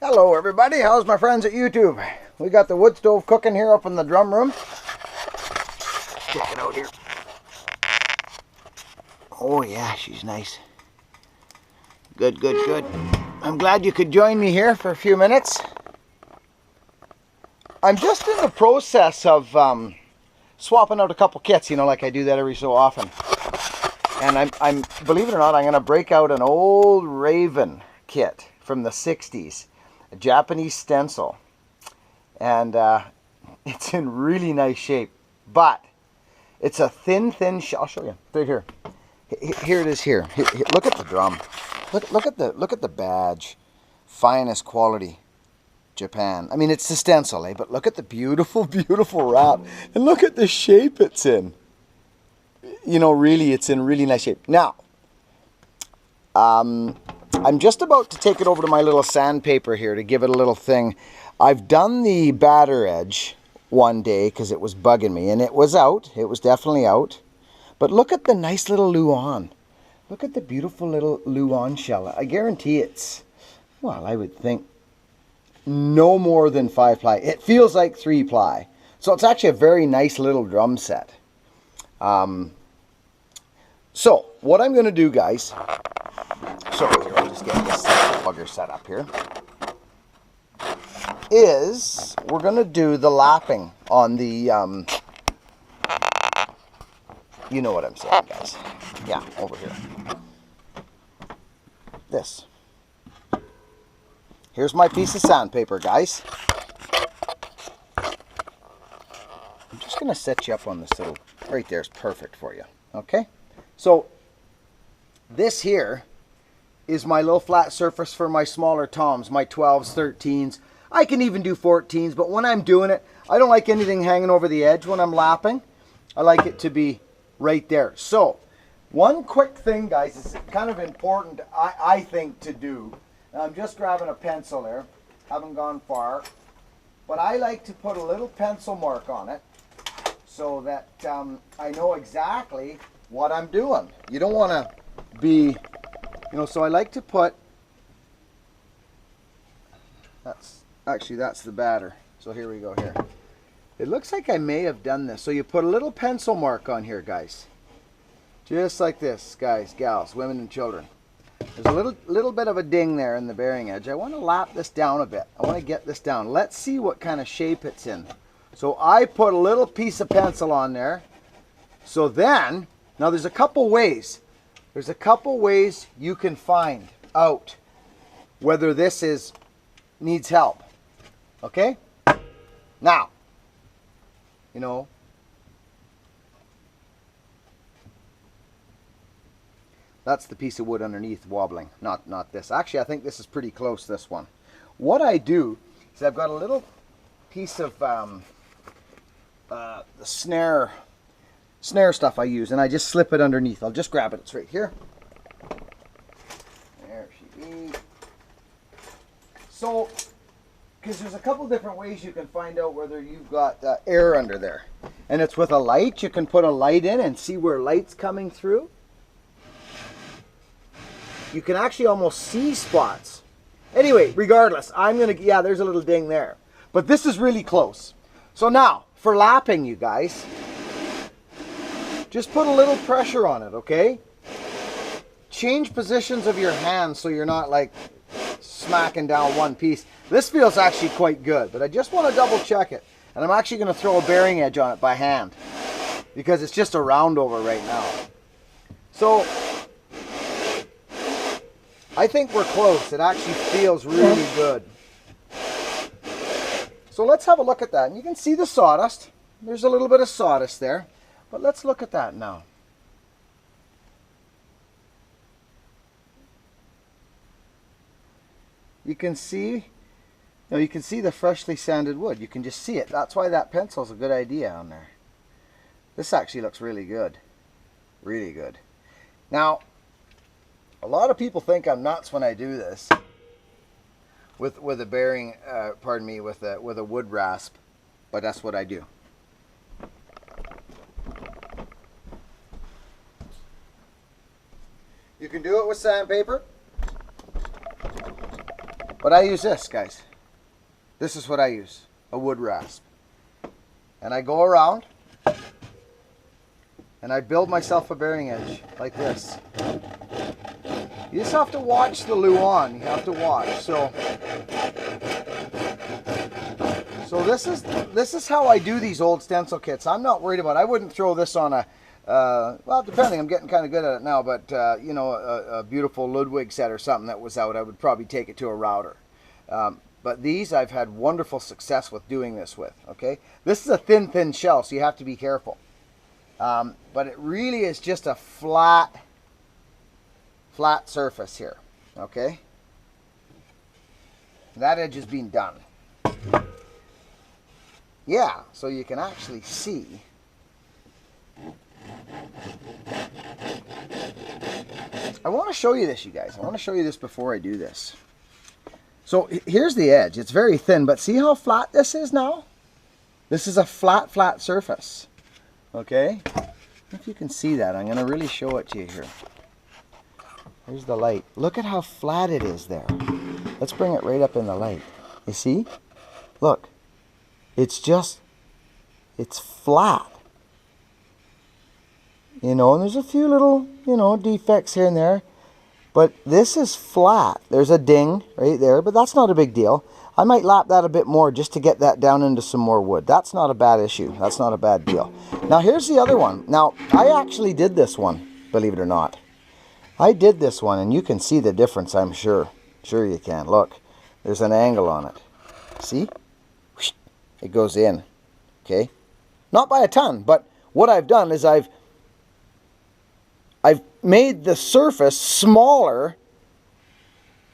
Hello everybody, how's my friends at YouTube? We got the wood stove cooking here up in the drum room. Check it out here. Oh yeah, she's nice. Good, good, good. I'm glad you could join me here for a few minutes. I'm just in the process of swapping out a couple kits, you know, like I do that every so often. And I'm believe it or not, I'm going to break out an old Raven kit from the 60s. A Japanese stencil. And it's in really nice shape. But it's a thin I'll show you. Right here. Here it is here. Look at the drum. Look at the badge. Finest quality. Japan. I mean, it's the stencil, eh? But look at the beautiful, beautiful wrap. And look at the shape it's in. You know, really, it's in really nice shape. Now, I'm just about to take it over to my little sandpaper here to give it a little thing. I've done the batter edge one day because it was bugging me. And it was out. It was definitely out. But look at the nice little Luan. Look at the beautiful little Luan shell. I guarantee it's, well, I would think no more than 5 ply. It feels like 3 ply. So it's actually a very nice little drum set. So what I'm going to do, guys, so here, I'll just get this bugger set up here, is we're going to do the lapping on the, you know what I'm saying, guys. Yeah, over here. This. Here's my piece of sandpaper, guys. I'm just going to set you up on this little, right there is perfect for you. Okay? So, this here is my little flat surface for my smaller toms, my 12s, 13s. I can even do 14s, but when I'm doing it, I don't like anything hanging over the edge when I'm lapping. I like it to be right there. So, one quick thing, guys, is kind of important, I think, to do. Now, I'm just grabbing a pencil there. Haven't gone far. But I like to put a little pencil mark on it so that I know exactly what I'm doing. You don't want to be, you know, so I like to put, that's the batter. So here we go here. It looks like I may have done this. So you put a little pencil mark on here, guys. Just like this, guys, gals, women and children. There's a little bit of a ding there in the bearing edge. I want to lap this down a bit. I want to get this down. Let's see what kind of shape it's in. So I put a little piece of pencil on there. So then, now there's a couple ways. There's a couple ways you can find out whether this needs help. Okay? Now, you know, that's the piece of wood underneath wobbling, not this. Actually, I think this is pretty close, this one. What I do is I've got a little piece of the snare stuff I use, and I just slip it underneath. I'll just grab it. It's right here. There she is. So, because there's a couple different ways you can find out whether you've got air under there. And it's with a light. You can put a light in and see where light's coming through. You can actually almost see spots. Anyway, regardless, I'm going to, yeah, there's a little ding there. But this is really close. So now, for lapping, you guys, just put a little pressure on it, okay? Change positions of your hands so you're not like smacking down one piece. This feels actually quite good, but I just want to double check it. And I'm actually going to throw a bearing edge on it by hand because it's just a round over right now. So I think we're close. It actually feels really good. So let's have a look at that. And you can see the sawdust. There's a little bit of sawdust there. But let's look at that now. You can see, you can see the freshly sanded wood. You can just see it. That's why that pencil is a good idea on there. This actually looks really good. Really good. Now, a lot of people think I'm nuts when I do this with a bearing, with a wood rasp, but that's what I do. You can do it with sandpaper. But I use this, guys. This is what I use, a wood rasp. And I go around and I build myself a bearing edge like this. You just have to watch the luan. You have to watch. So this is how I do these old stencil kits. I'm not worried about it. I wouldn't throw this on a well, depending. I'm getting kind of good at it now, but you know, a beautiful Ludwig set or something that was out, I would probably take it to a router. But these I've had wonderful success with doing this with. Okay, this is a thin shell, so you have to be careful. But it really is just a flat surface here. Okay, that edge has been done. Yeah, so you can actually see. I want to show you this, you guys. I want to show you this before I do this. So here's the edge. It's very thin, but see how flat this is now? This is a flat surface. Okay? If you can see that, I'm going to really show it to you here. Here's the light. Look at how flat it is there. Let's bring it right up in the light. You see? Look. It's flat. You know, and there's a few little, you know, defects here and there. But this is flat. There's a ding right there, but that's not a big deal. I might lap that a bit more just to get that down into some more wood. That's not a bad issue. That's not a bad deal. Now here's the other one. Now, I actually did this one, believe it or not. I did this one, and you can see the difference, I'm sure. Sure you can. Look, there's an angle on it. See? It goes in. Okay? Not by a ton, but what I've done is I've made the surface smaller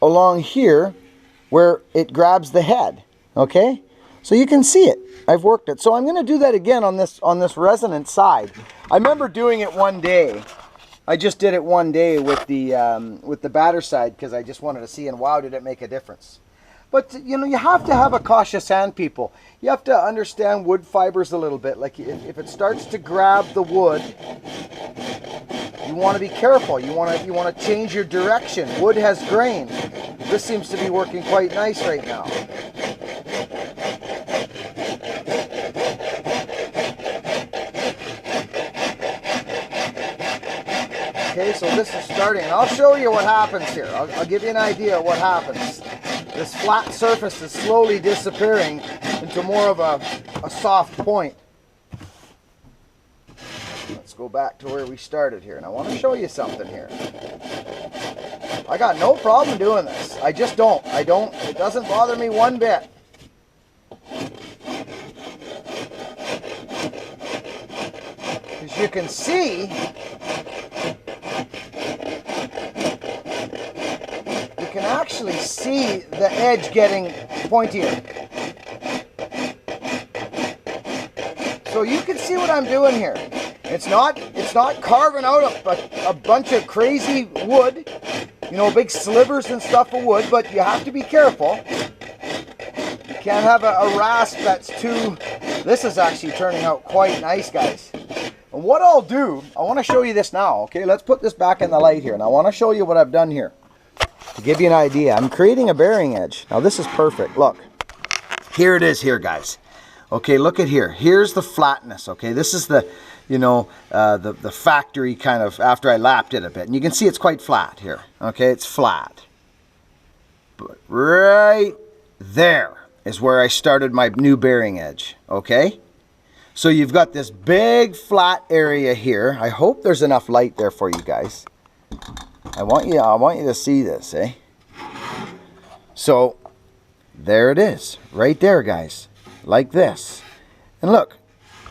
along here where it grabs the head. Okay? So you can see it. I've worked it. So I'm going to do that again on this resonant side. I remember doing it one day. I just did it one day with the batter side because I just wanted to see, and wow, did it make a difference. But, you know, you have to have a cautious hand, people. You have to understand wood fibers a little bit. Like if it starts to grab the wood, you want to be careful. You want to change your direction. Wood has grain. This seems to be working quite nice right now. Okay, so this is starting. I'll show you what happens here. I'll give you an idea of what happens. This flat surface is slowly disappearing into more of a soft point. Let's go back to where we started here. And I want to show you something here. I got no problem doing this. I just don't. It doesn't bother me one bit. As you can see, you can actually see the edge getting pointier. So you can see what I'm doing here. It's not carving out a bunch of crazy wood, you know, big slivers and stuff of wood, but you have to be careful. You can't have a rasp that's too... This is actually turning out quite nice, guys. And what I'll do, I want to show you this now, okay? Let's put this back in the light here, and I want to show you what I've done here. To give you an idea, I'm creating a bearing edge. Now this is perfect. Look, here it is here, guys. Okay, look at here. Here's the flatness, okay? This is the, you know, the factory kind of, after I lapped it a bit. And you can see it's quite flat here, okay? It's flat. But right there is where I started my new bearing edge, okay? So you've got this big flat area here. I hope there's enough light there for you guys. I want you to see this, eh? So there it is, right there, guys, like this. And look,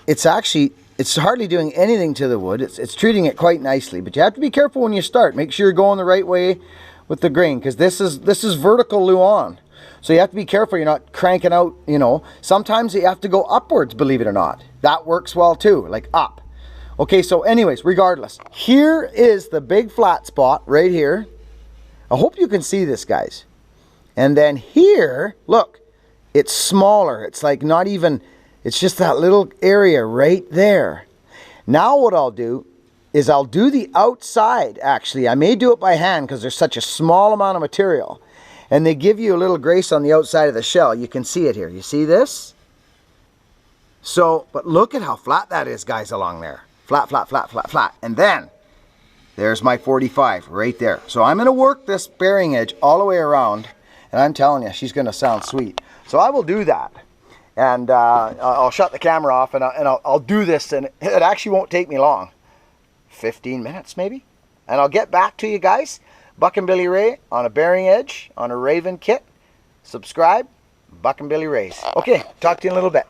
it's hardly doing anything to the wood. It's treating it quite nicely, but you have to be careful when you start. Make sure you're going the right way with the grain, because this is vertical luan. So you have to be careful you're not cranking out, you know. Sometimes you have to go upwards, believe it or not. That works well too, like up. Okay, so anyways, regardless, here is the big flat spot right here. I hope you can see this, guys. And then here, look, it's smaller. It's like not even, it's just that little area right there. Now what I'll do is I'll do the outside, actually. I may do it by hand because there's such a small amount of material. And they give you a little grace on the outside of the shell. You can see it here. You see this? So, but look at how flat that is, guys, along there. Flat, flat, flat, flat, flat. And then, there's my 45 right there. So I'm going to work this bearing edge all the way around. And I'm telling you, she's going to sound sweet. So I will do that. And I'll shut the camera off and I'll do this. And it actually won't take me long. 15 minutes maybe. And I'll get back to you guys. Buck and Billy Ray on a bearing edge, on a Raven kit. Subscribe. Buck and Billy Rays. Okay, talk to you in a little bit.